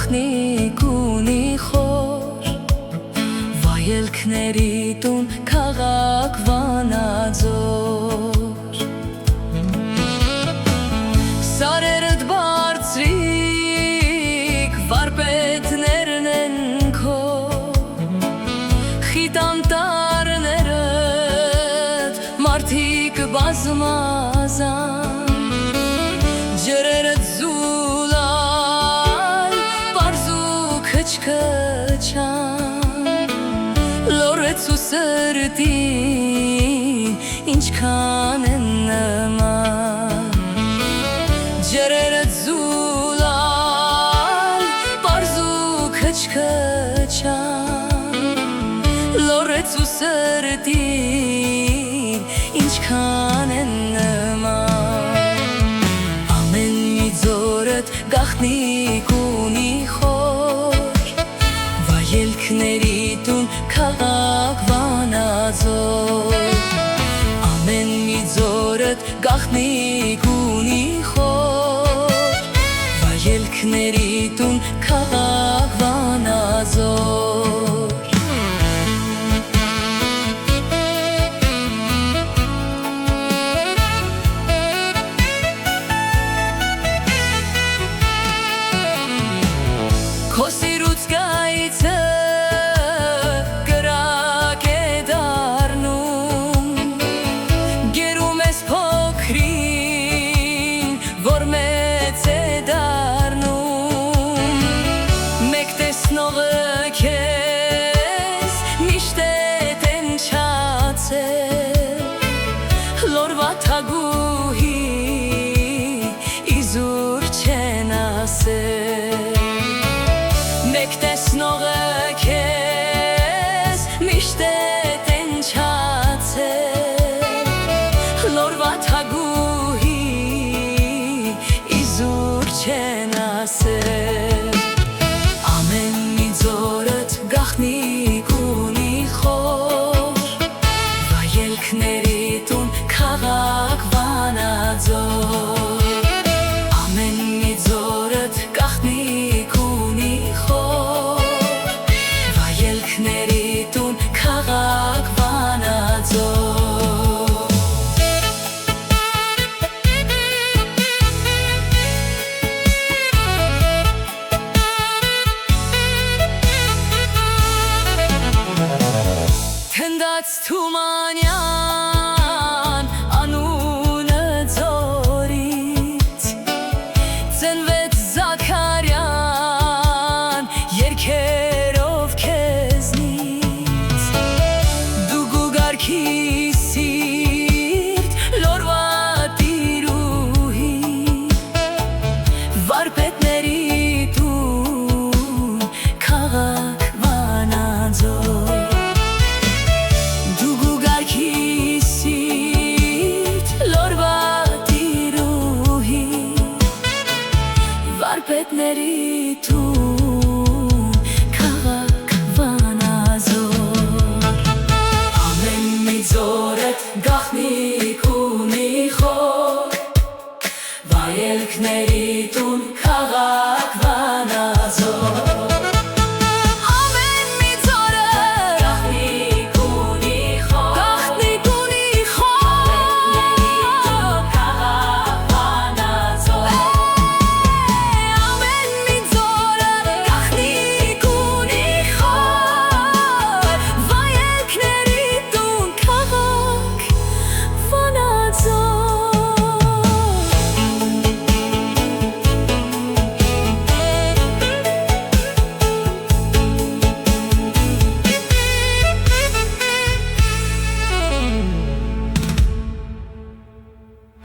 Գախնիկ ունի խոր վայելքների տուն քաղաք Վանաձոր Սարերդ բարձրիկ վարպետներն են քո խիտանտարներդ մարդիկ բազմազան ջրերդ Քչքչան լորեցու սրտին ինչքան են նման ջրերդ զուլալ պարզու քչքչան լորեցու սրտին ինչքան են նման ամեն մի ձորդ գախնիկ ունի Ելքների տուն քաղաք Վանաձոր ամեն մի ձորդ գախնիկ ունի խոր վայելքների տուն քաղաք Վանաձոր Քո սիրուց գայցը Մեկ տեսնողը քեզ միշտ է տենչացել լորվա թագուհի իզուր չեն ասել ամեն մի ձորդ գախնիկ ունի խոր վայելքների տուն քաղաք Վանաձոր ամեն մի ձորդ գախնիկ քաղաք Վանաձոր Թնդաց Թումանյան անունը ձորից ծնվեց Զաքարյան երգերով քեզնից Սիրտ լորվա տիրուհի վարպետների տուն քաղաք Վանաձոր դու գուգարքի սիրտ լորվա տիրուհի վարպետների տուն քաղաք Վանաձոր Ձորդ գախ